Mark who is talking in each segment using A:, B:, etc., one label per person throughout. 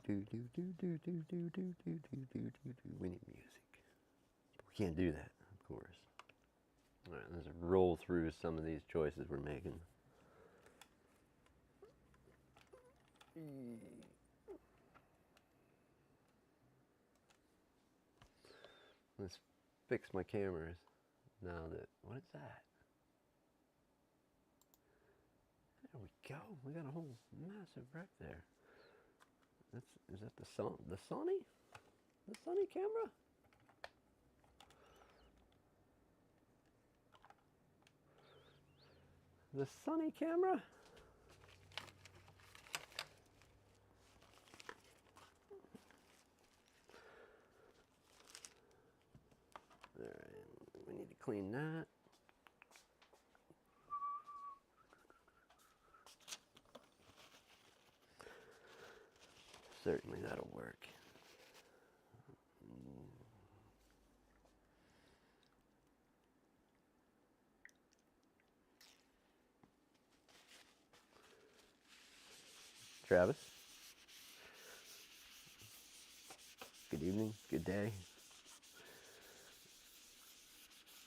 A: We need music. We can't do that, of course. All right, let's roll through some of these choices we're making. Let's fix my cameras now that, what is that? There we go. We got a whole massive wreck there. Is that the Sony? The Sony camera? The Sony camera? Alright, we need to clean that. Certainly that'll work. Travis? Good evening, good day.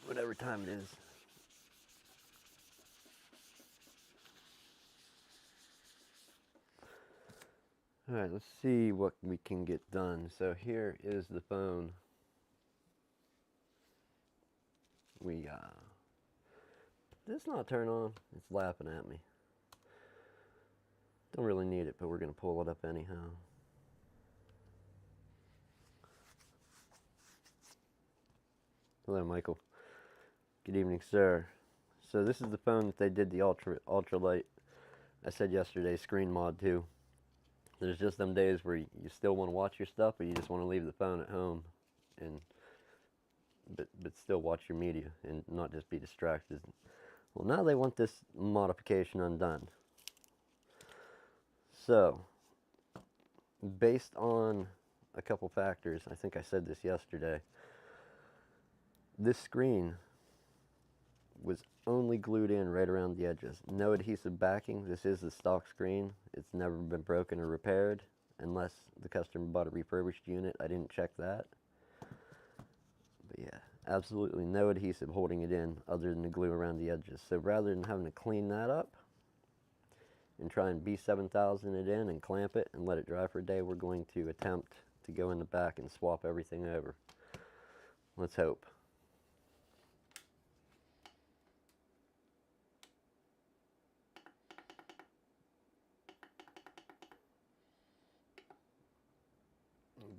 A: Whatever time it is. Alright, let's see what we can get done. So here is the phone. Did this not turn on? It's laughing at me. Don't really need it, but we're going to pull it up anyhow. Hello, Michael. Good evening, sir. So this is the phone that they did the ultralight. I said yesterday, screen mod too. There's just them days where you still want to watch your stuff, but you just want to leave the phone at home, but still watch your media and not just be distracted. Well, now they want this modification undone. So, based on a couple factors, I think I said this yesterday, this screen was only glued in right around the edges. No adhesive backing. This is the stock screen. It's never been broken or repaired unless the customer bought a refurbished unit. I didn't check that. But yeah, absolutely no adhesive holding it in other than the glue around the edges. So rather than having to clean that up and try and B7000 it in and clamp it and let it dry for a day, we're going to attempt to go in the back and swap everything over. Let's hope.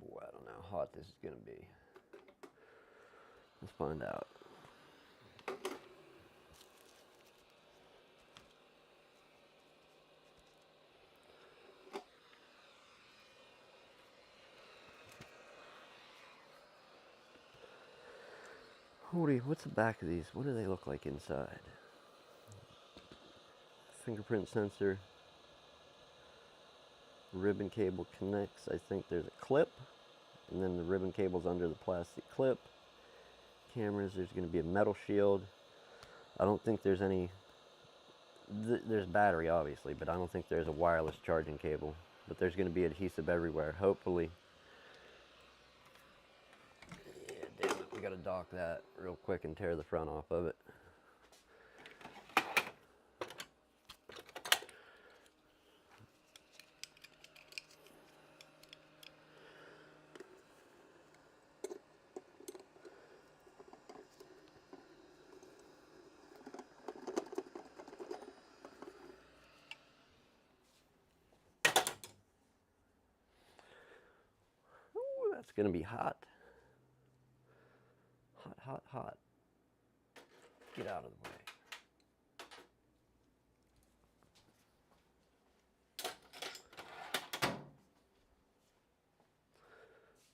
A: Boy, I don't know how hot this is going to be. Let's find out. Holy, what's the back of these? What do they look like inside? Fingerprint sensor. Ribbon cable connects. I think there's a clip. And then the ribbon cable's under the plastic clip. Cameras, there's going to be a metal shield. I don't think there's any... there's battery, obviously, but I don't think there's a wireless charging cable. But there's going to be adhesive everywhere, hopefully. Yeah, damn it. We got to dock that real quick and tear the front off of it. It's going to be hot. Hot, hot, hot. Get out of the way.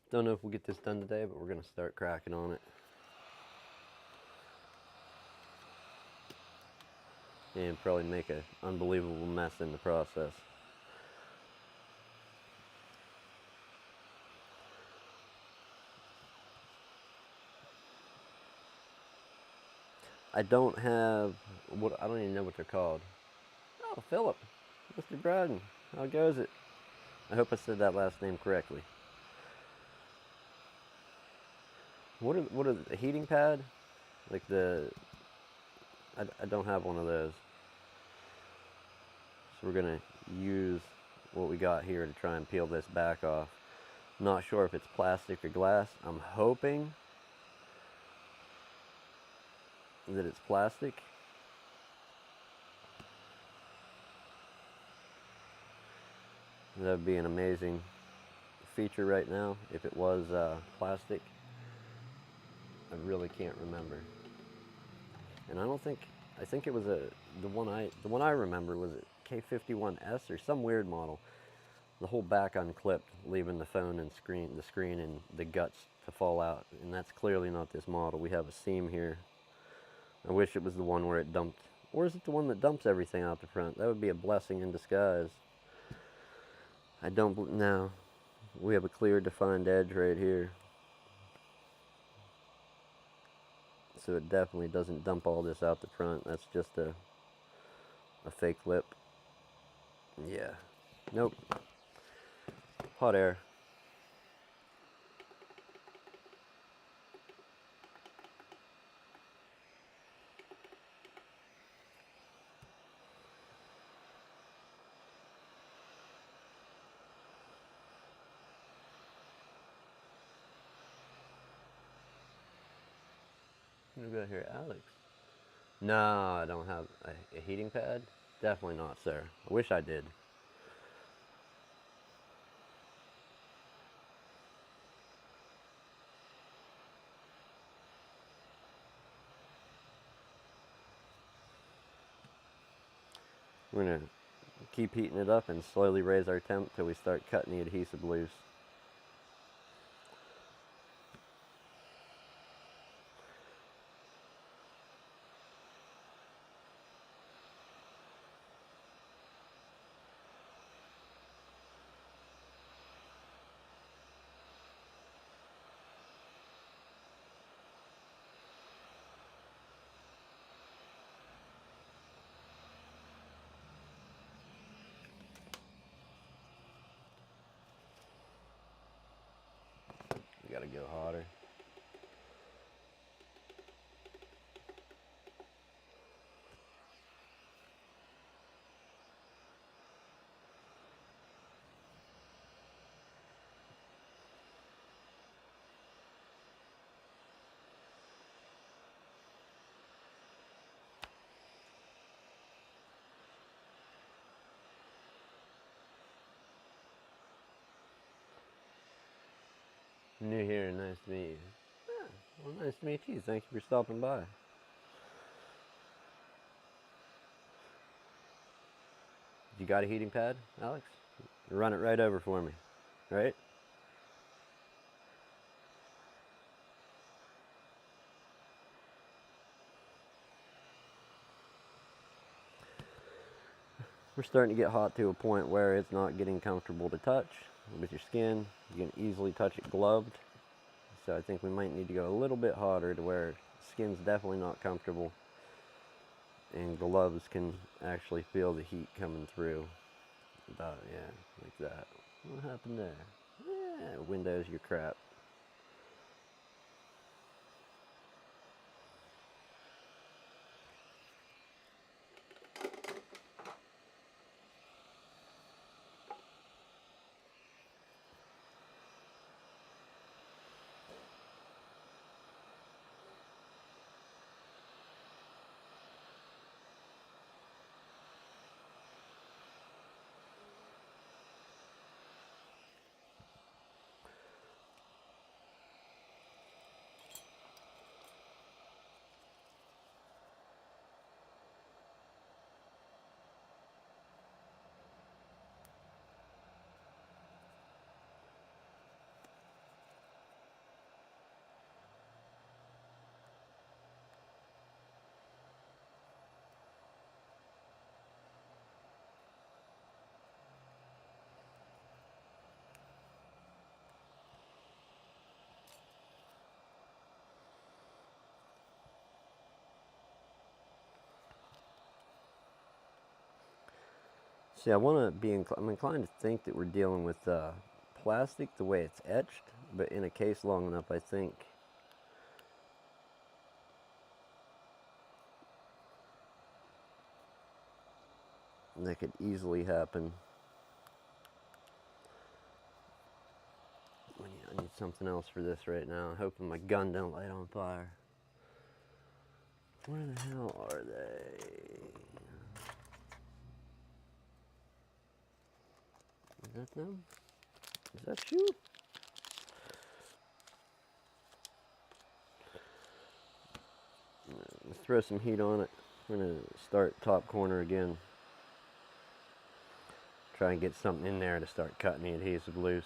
A: Don't know if we'll get this done today, but we're going to start cracking on it. And probably make an unbelievable mess in the process. I don't have, I don't even know what they're called. Oh, Philip, Mr. Bradden, how goes it? I hope I said that last name correctly. What are the heating pad? Like I don't have one of those. So we're gonna use what we got here to try and peel this back off. Not sure if it's plastic or glass. I'm hoping that it's plastic. That would be an amazing feature right now if it was plastic. I really can't remember. And I think it was the one I remember was a K51S or some weird model. The whole back unclipped, leaving the phone and the screen and the guts to fall out. And that's clearly not this model. We have a seam here. I wish it was the one where it dumped. Or is it the one that dumps everything out the front? That would be a blessing in disguise. I don't know. We have a clear defined edge right here. So it definitely doesn't dump all this out the front. That's just a fake lip. Yeah. Nope. Hot air. What do we got here? Alex. No, I don't have a heating pad. Definitely not, sir. I wish I did. We're going to keep heating it up and slowly raise our temp till we start cutting the adhesive loose. We got to go hotter. New here, nice to meet you. Yeah, well, nice to meet you. Thank you for stopping by. You got a heating pad, Alex? Run it right over for me, right? We're starting to get hot to a point where it's not getting comfortable to touch with your skin. You can easily touch it gloved. So I think we might need to go a little bit hotter to where skin's definitely not comfortable and gloves can actually feel the heat coming through. About, yeah, like that. What happened there? Yeah, Windows, your crap. See, I'm inclined to think that we're dealing with plastic the way it's etched, but in a case long enough, I think that could easily happen. I need something else for this right now. Hoping my gun don't light on fire. Where the hell are they? Is that them? Is that you? Let's throw some heat on it. I'm going to start top corner again. Try and get something in there to start cutting the adhesive loose.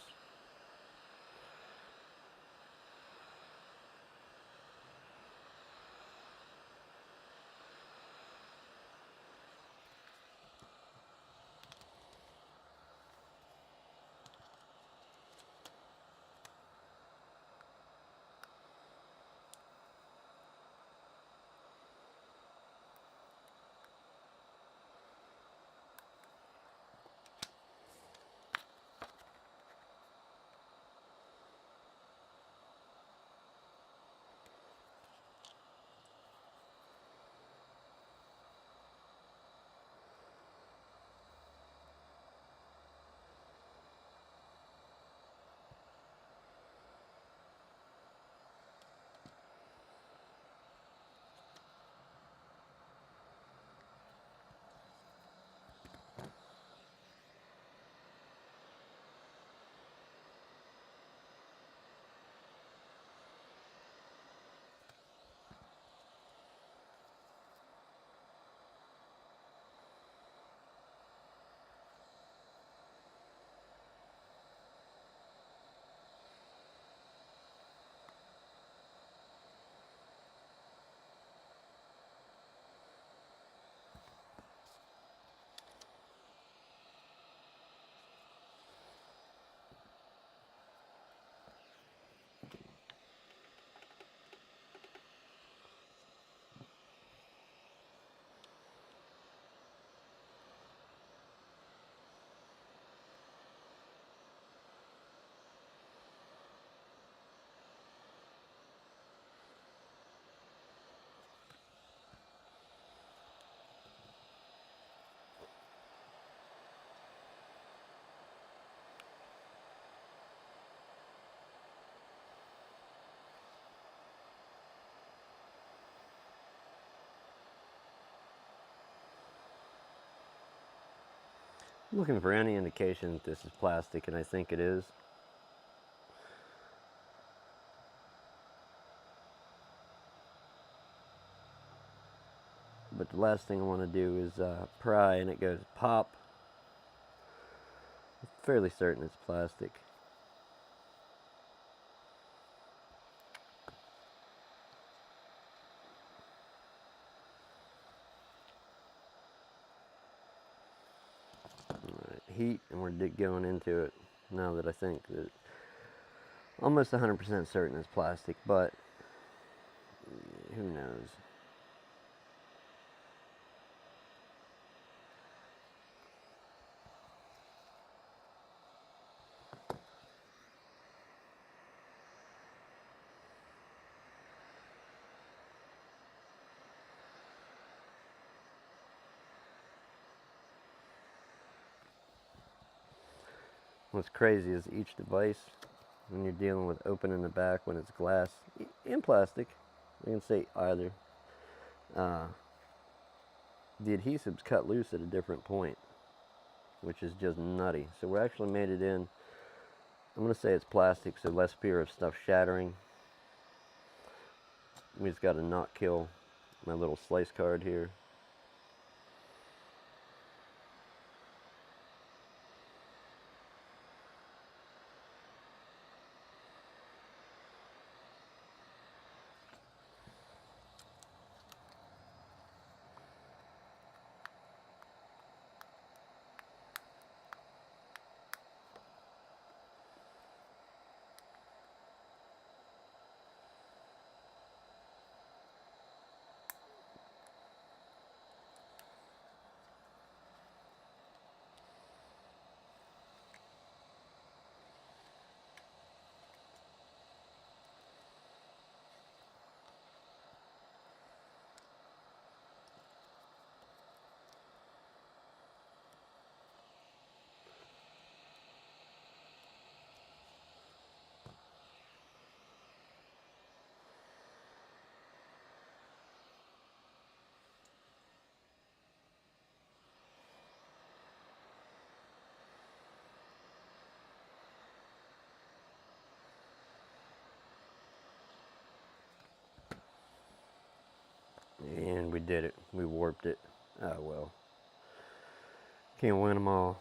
A: I'm looking for any indication that this is plastic, and I think it is. But the last thing I want to do is pry and it goes pop. I'm fairly certain it's plastic. Alright, heat, and we're going into it now that I think that almost 100% certain it's plastic, but who knows. What's crazy is each device, when you're dealing with opening the back when it's glass and plastic, you can say either, the adhesive's cut loose at a different point, which is just nutty. So we actually made it in, I'm going to say it's plastic, so less fear of stuff shattering. We just got to not kill my little slice card here. did it. We warped it. Oh well. Can't win them all.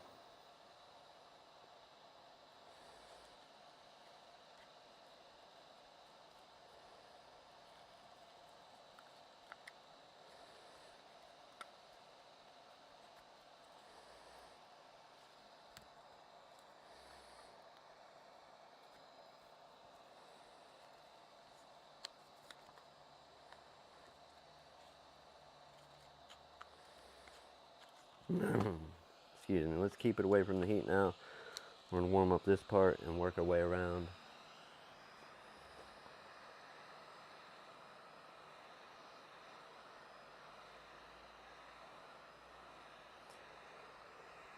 A: Excuse me. Let's keep it away from the heat now. We're going to warm up this part and work our way around.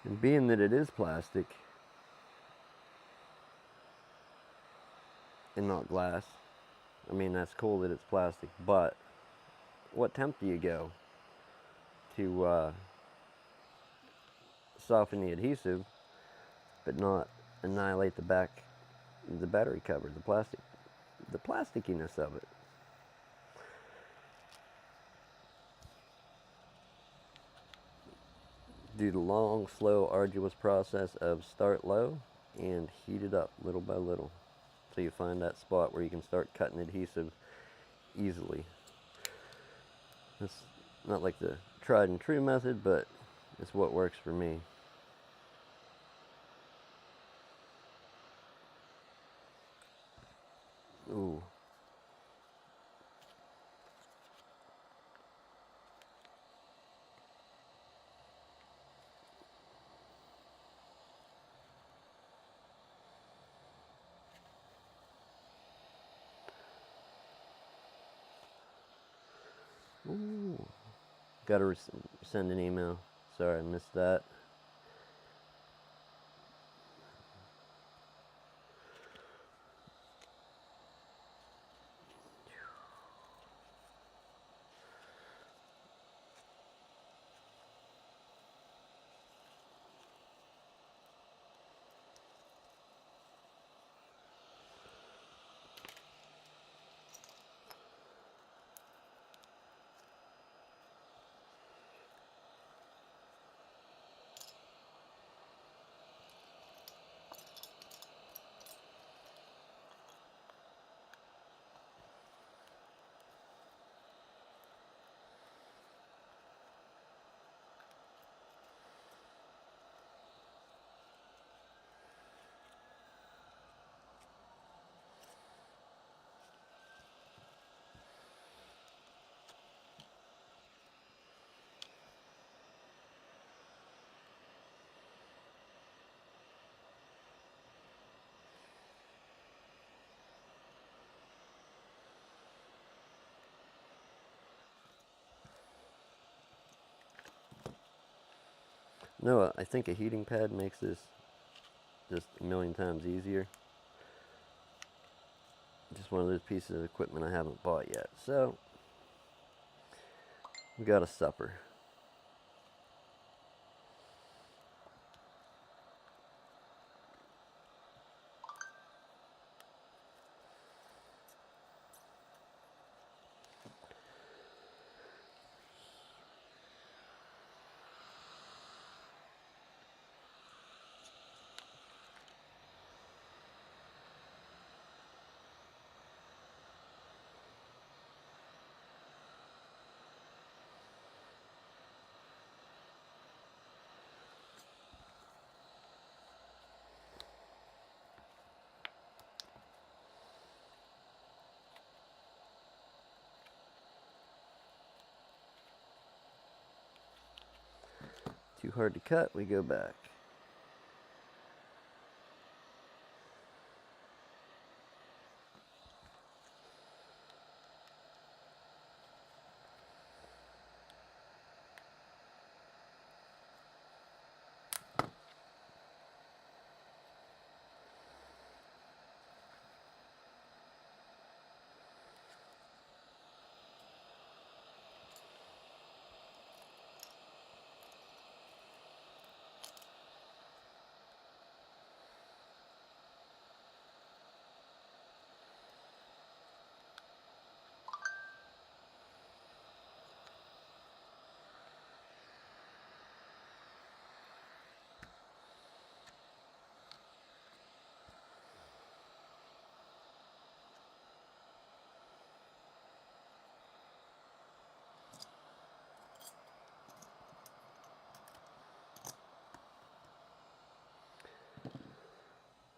A: And being that it is plastic and not glass, I mean, that's cool that it's plastic, but what temp do you go to soften the adhesive but not annihilate the battery cover, the plasticiness of it? Do the long, slow, arduous process of start low and heat it up little by little so you find that spot where you can start cutting adhesive easily. It's not like the tried and true method, but it's what works for me. Ooh. Ooh. Gotta send an email. Sorry, I missed that. No, I think a heating pad makes this just a million times easier. Just one of those pieces of equipment I haven't bought yet. So, we got a supper. Too hard to cut, we go back.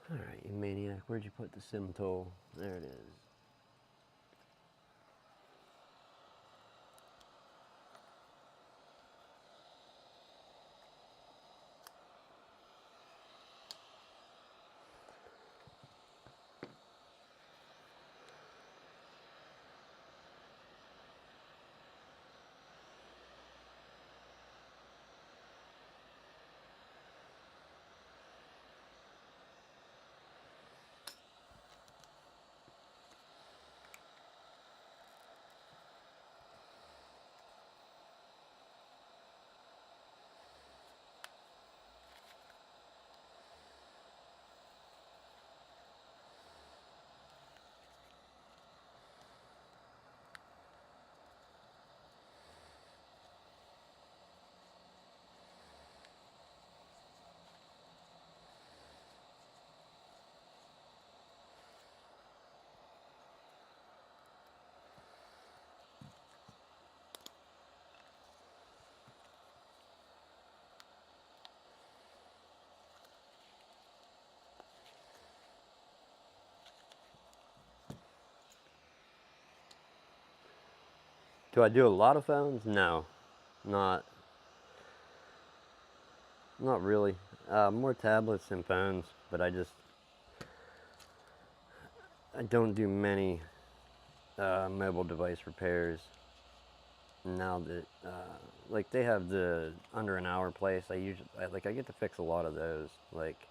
A: Alright, you maniac, where'd you put the sim tool? There it is. Do I do a lot of phones? No, not not really. More tablets than phones, but I don't do many mobile device repairs now that like they have the under an hour place. I get to fix a lot of those. Like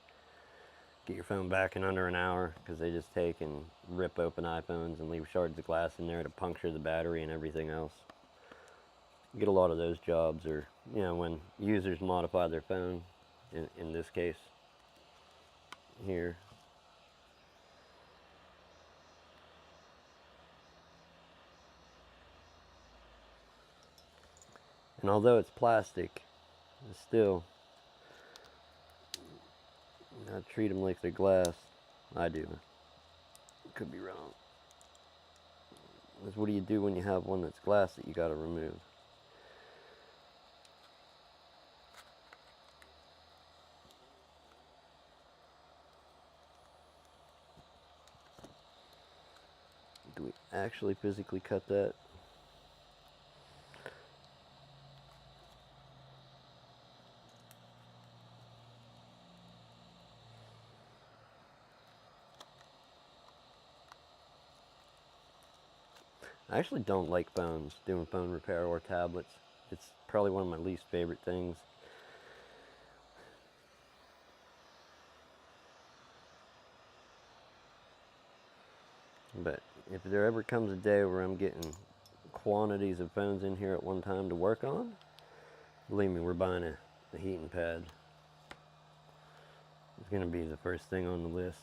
A: get your phone back in under an hour because they just take and rip open iPhones and leave shards of glass in there to puncture the battery and everything else. Get a lot of those jobs, or when users modify their phone. In this case, here. And although it's plastic, it's still, I treat them like they're glass. I do. Could be wrong. Because what do you do when you have one that's glass that you got to remove? Do we actually physically cut that? I actually don't like phones, doing phone repair or tablets. It's probably one of my least favorite things. But if there ever comes a day where I'm getting quantities of phones in here at one time to work on, believe me, we're buying a heating pad. It's going to be the first thing on the list.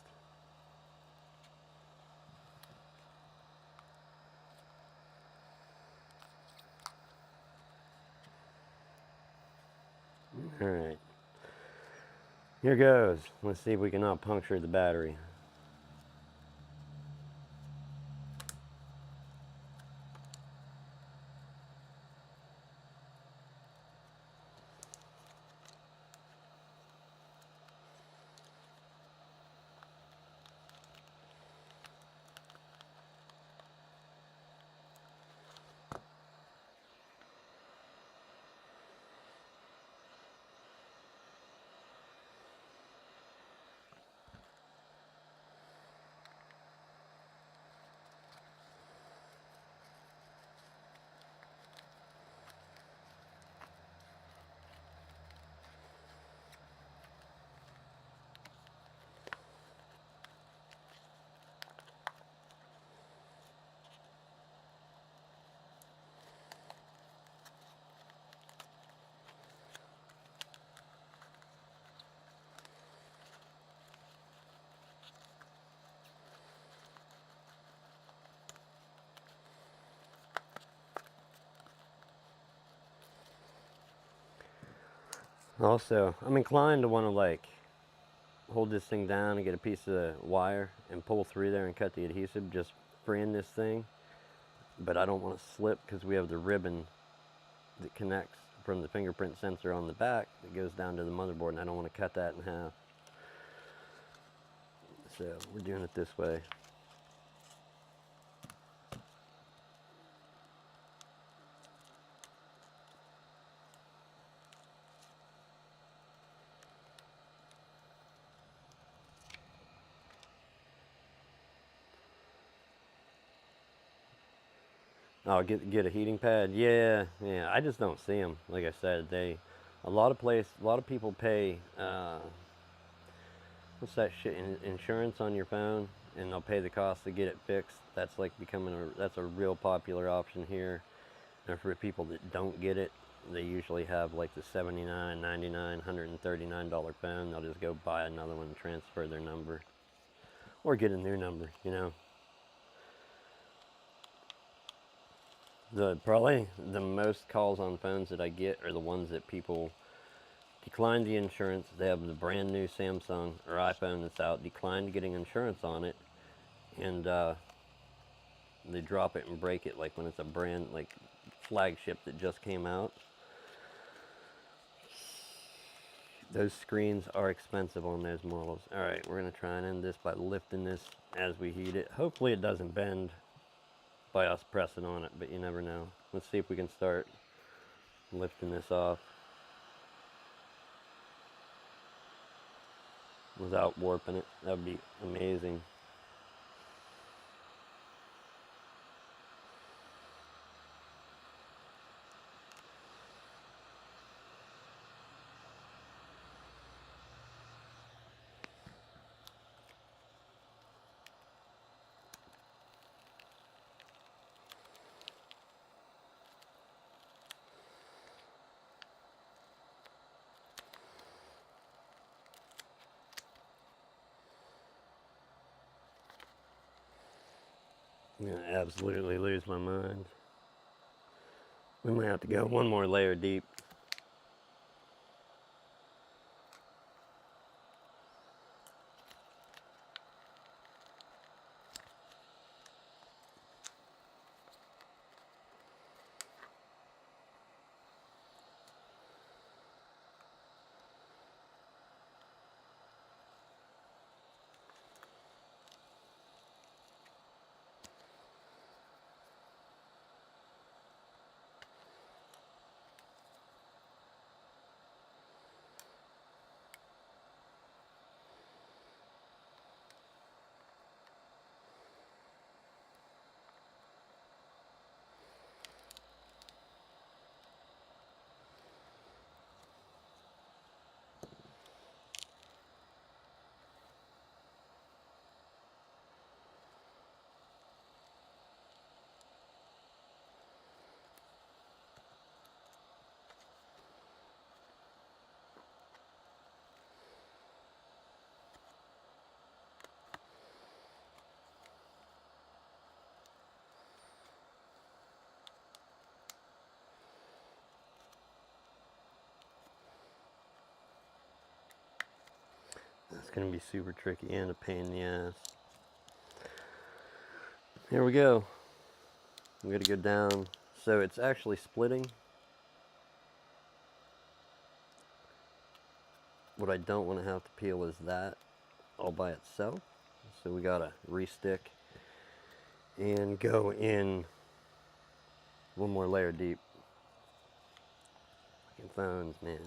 A: Alright. Here goes. Let's see if we can not puncture the battery. Also, I'm inclined to want to like hold this thing down and get a piece of wire and pull through there and cut the adhesive, just freeing this thing. But I don't want to slip because we have the ribbon that connects from the fingerprint sensor on the back that goes down to the motherboard, and I don't want to cut that in half. So we're doing it this way. Oh, get a heating pad. Yeah, yeah. I just don't see them. Like I said, a lot of people pay. What's that shit? Insurance on your phone, and they'll pay the cost to get it fixed. That's like that's a real popular option here. And for people that don't get it, they usually have like the $79, $99, $139 phone. They'll just go buy another one and transfer their number, or get a new number. You know. Probably the most calls on phones that I get are the ones that people decline the insurance. They have the brand new Samsung or iPhone that's out, declined getting insurance on it, and they drop it and break it like when it's a brand like flagship that just came out. Those screens are expensive on those models. All right, we're gonna try and end this by lifting this as we heat it. Hopefully it doesn't bend by us pressing on it, but you never know. Let's see if we can start lifting this off without warping it. That would be amazing. I'm gonna absolutely lose my mind. We might have to go one more layer deep. It's gonna be super tricky and a pain in the ass. Here we go. We gotta go down. So it's actually splitting. What I don't want to have to peel is that all by itself. So we gotta restick and go in one more layer deep. Fucking phones, man.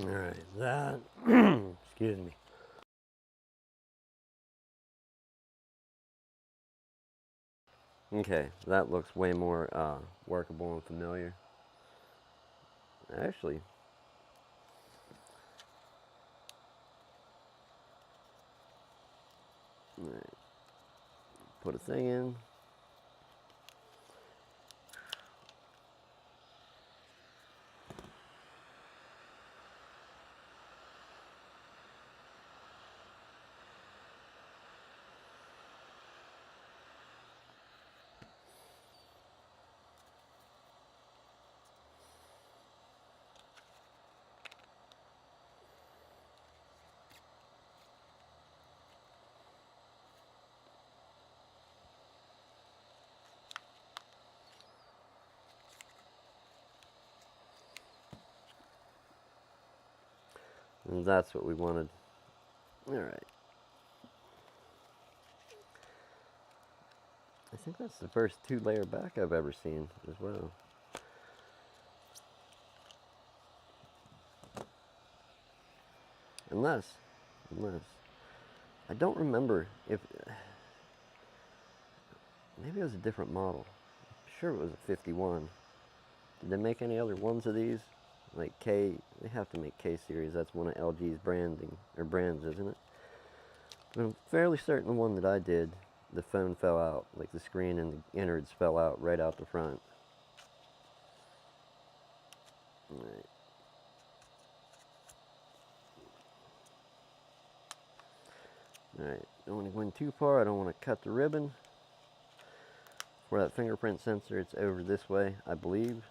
A: All right, that, excuse me. Okay, that looks way more workable and familiar. Actually, all right, put a thing in. And that's what we wanted. Alright. I think that's the first 2-layer back I've ever seen as well. Unless, I don't remember if, maybe it was a different model. I'm sure it was a 51. Did they make any other ones of these? Like K, they have to make K series. That's one of LG's branding, or brands, isn't it? But I'm fairly certain the one that I did, the phone fell out. Like the screen and the innards fell out right out the front. Alright. Alright, don't want to go in too far. I don't want to cut the ribbon. For that fingerprint sensor, it's over this way, I believe.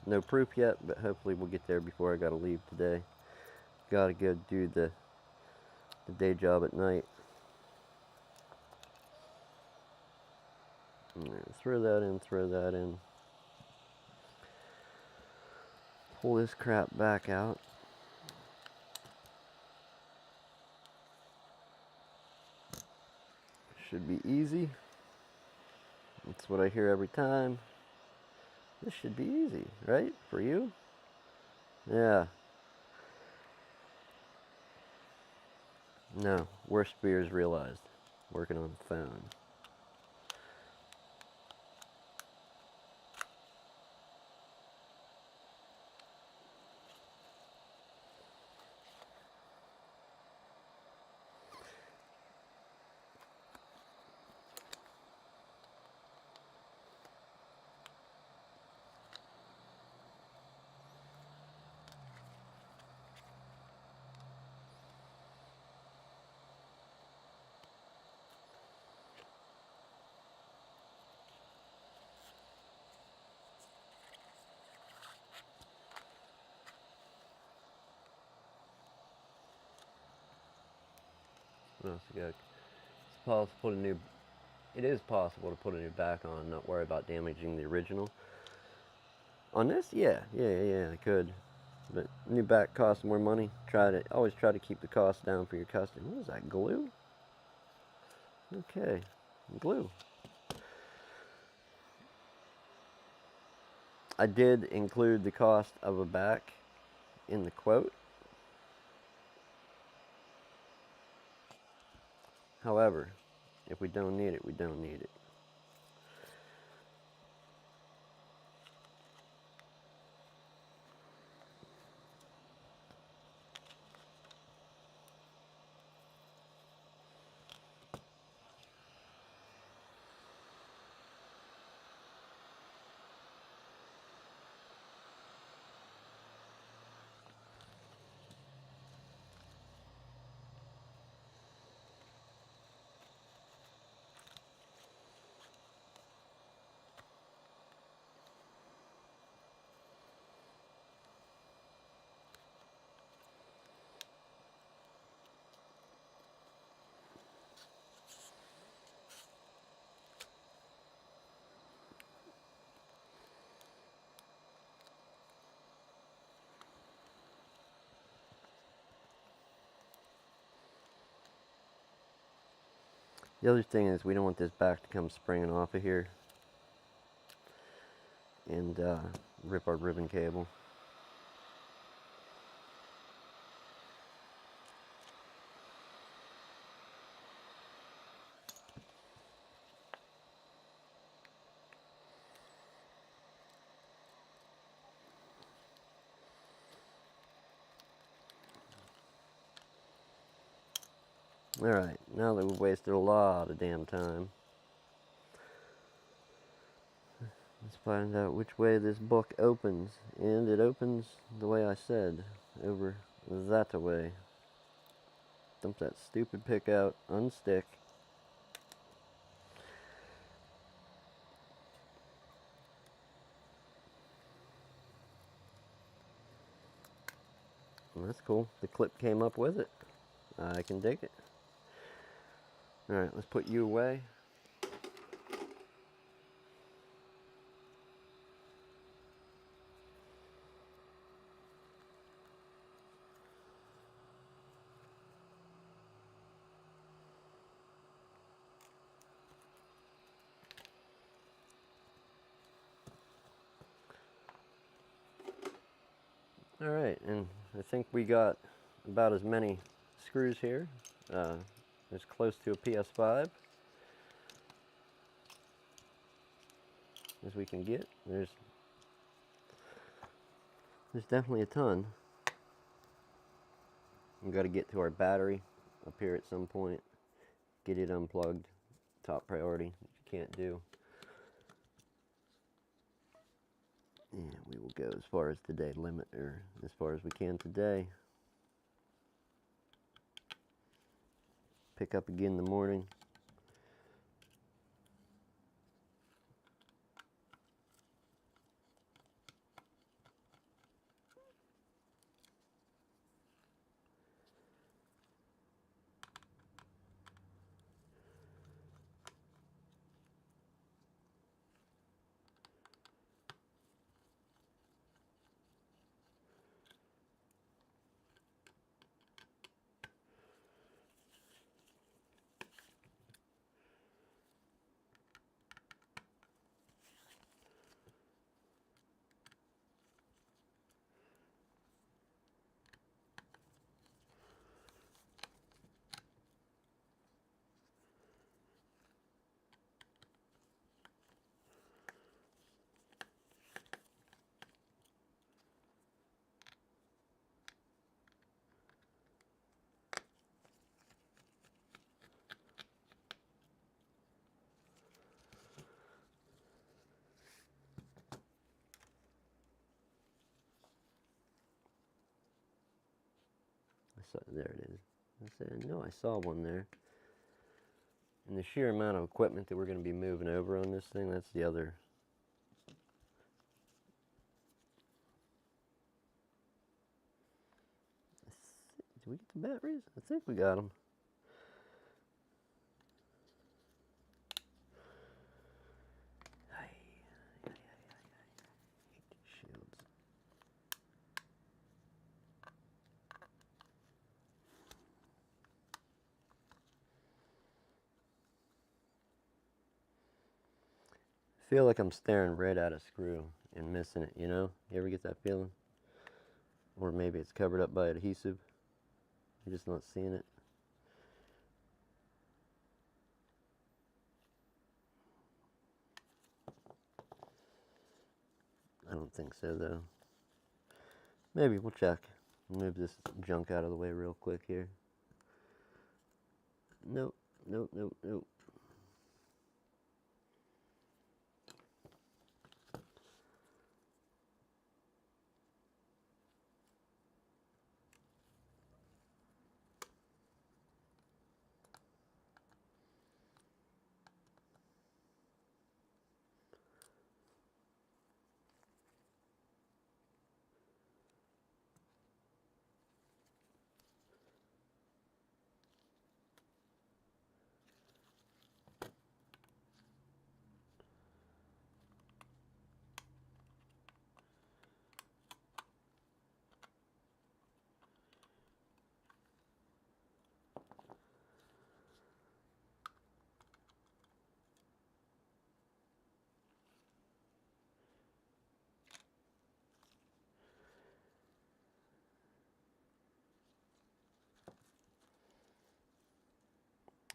A: No proof yet, but hopefully we'll get there before I gotta leave today. Gotta go do the day job at night. Alright, throw that in, throw that in. Pull this crap back out. Should be easy. That's what I hear every time. This should be easy, right? For you? Yeah. No, worst fears realized. Working on the phone. What else we got? It's possible to put a new. It is possible to put a new back on, and not worry about damaging the original. On this, yeah, I could. But new back costs more money. Always try to keep the cost down for your customer. What is that, glue? Okay, glue. I did include the cost of a back in the quote. However, if we don't need it, we don't need it. The other thing is we don't want this back to come springing off of here and rip our ribbon cable. Alright, now that we've wasted a lot of damn time, let's find out which way this book opens. And it opens the way I said, over that way. Dump that stupid pick out, unstick. Well, that's cool. The clip came up with it. I can dig it. Alright, let's put you away. Alright, and I think we got about as many screws here, as close to a PS5 as we can get. There's definitely a ton. We've got to get to our battery up here at some point, get it unplugged, top priority, which you can't do. And we will go as far as today, limit, or as far as we can today. Pick up again in the morning. There it is. I know I saw one there. And the sheer amount of equipment that we're going to be moving over on this thing, that's the other. Did we get the batteries? I think we got them. Shields. I feel like I'm staring right at a screw and missing it, you know? You ever get that feeling? Or maybe it's covered up by adhesive. You're just not seeing it. I don't think so, though. Maybe we'll check. Move this junk out of the way real quick here. Nope, nope, nope, nope.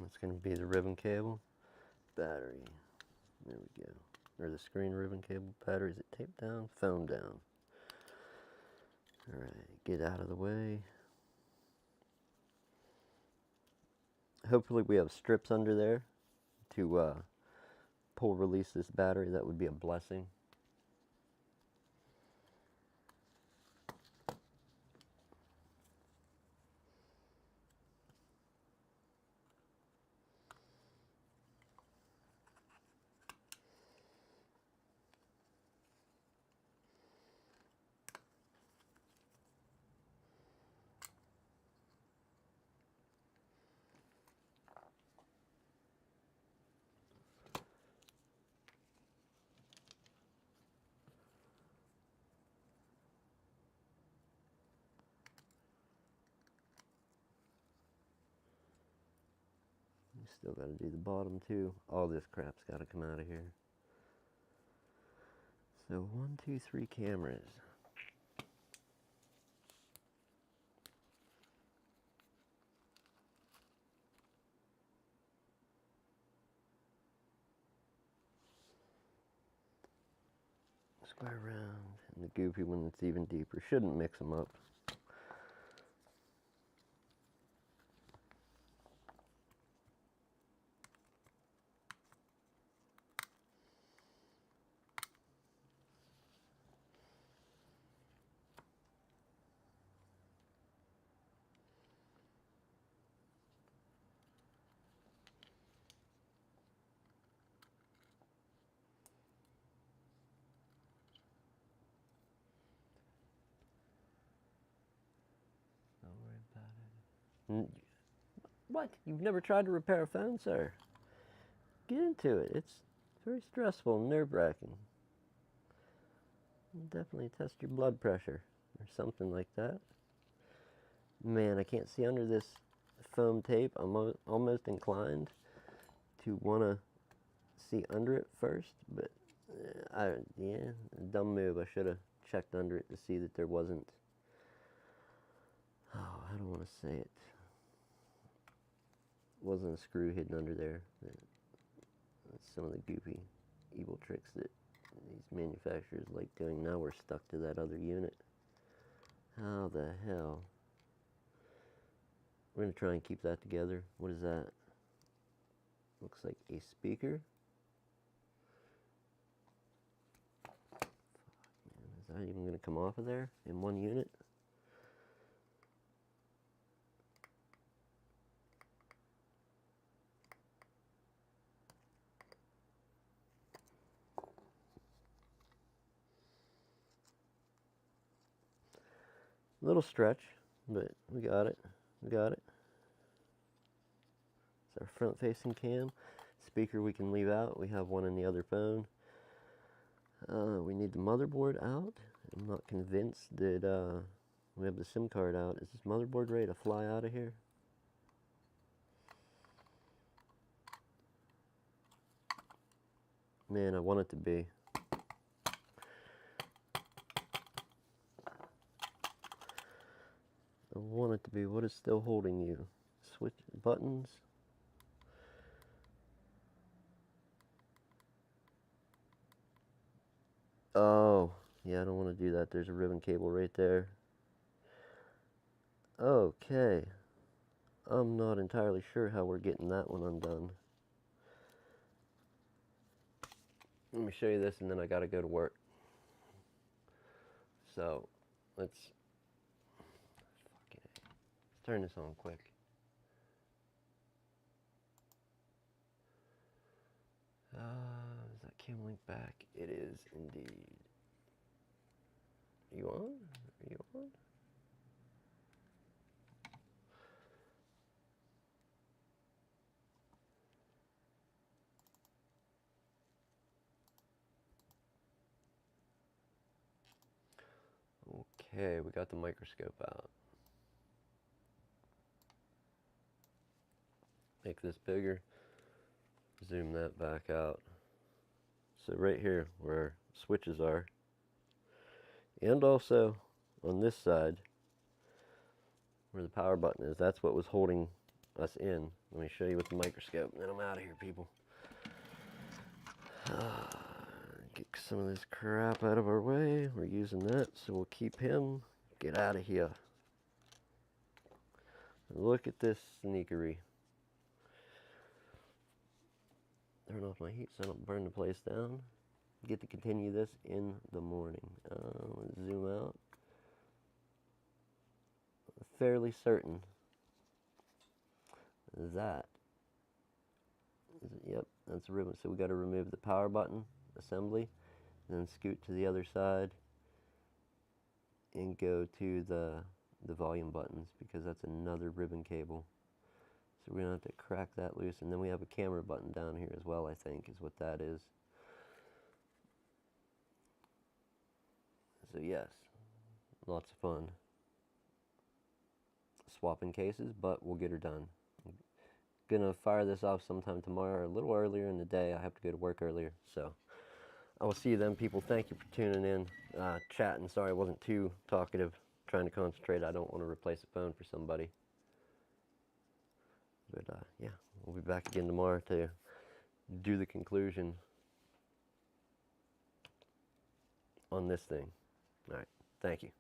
A: That's going to be the ribbon cable. Battery. There we go. Or the screen ribbon cable. Battery. Is it taped down? Foam down. Alright, get out of the way. Hopefully we have strips under there to pull release this battery. That would be a blessing. Still got to do the bottom too. All this crap's got to come out of here. So 1, 2, 3 cameras. way around, and the goopy one that's even deeper. Shouldn't mix them up. Don't worry about it. What? You've never tried to repair a phone, sir? Get into it. It's very stressful and nerve-wracking. Definitely test your blood pressure or something like that. Man, I can't see under this foam tape. I'm almost inclined to want to see under it first, but yeah, dumb move. I should have checked under it to see that there wasn't, oh, I don't want to say it. Wasn't a screw hidden under there. That's some of the goopy, evil tricks that these manufacturers like doing. Now we're stuck to that other unit. How the hell? We're going to try and keep that together. What is that? Looks like a speaker. Man, is that even going to come off of there in one unit? Little stretch, but we got it. We got it. It's our front-facing cam. Speaker we can leave out. We have one in the other phone. We need the motherboard out. I'm not convinced that we have the SIM card out. Is this motherboard ready to fly out of here? Man, I want it to be. I want it to be. What is still holding you? Switch buttons. Oh, yeah, I don't want to do that. There's a ribbon cable right there. Okay. I'm not entirely sure how we're getting that one undone. Let me show you this and then I gotta go to work. So, let's turn this on quick. Is that cam link back? It is indeed. Are you on? Are you on? Okay, we got the microscope out. Make this bigger. Zoom that back out. So right here where switches are, and also on this side where the power button is, that's what was holding us in. Let me show you with the microscope and then I'm out of here, people. Get some of this crap out of our way. We're using that, so we'll keep him. Get out of here. Look at this sneakery. Turn off my heat so I don't burn the place down. Get to continue this in the morning. Let's zoom out. Fairly certain that yep, that's a ribbon. So we got to remove the power button assembly, and then scoot to the other side and go to the volume buttons, because that's another ribbon cable. So we're gonna have to crack that loose, and then we have a camera button down here as well, I think is what that is. So yes, lots of fun swapping cases, but we'll get her done. I'm gonna fire this off sometime tomorrow or a little earlier in the day. I have to go to work earlier, so I will see you then, people. Thank you for tuning in, chatting. Sorry I wasn't too talkative, trying to concentrate. I don't want to replace a phone for somebody. But yeah, we'll be back again tomorrow to do the conclusion on this thing. All right, thank you.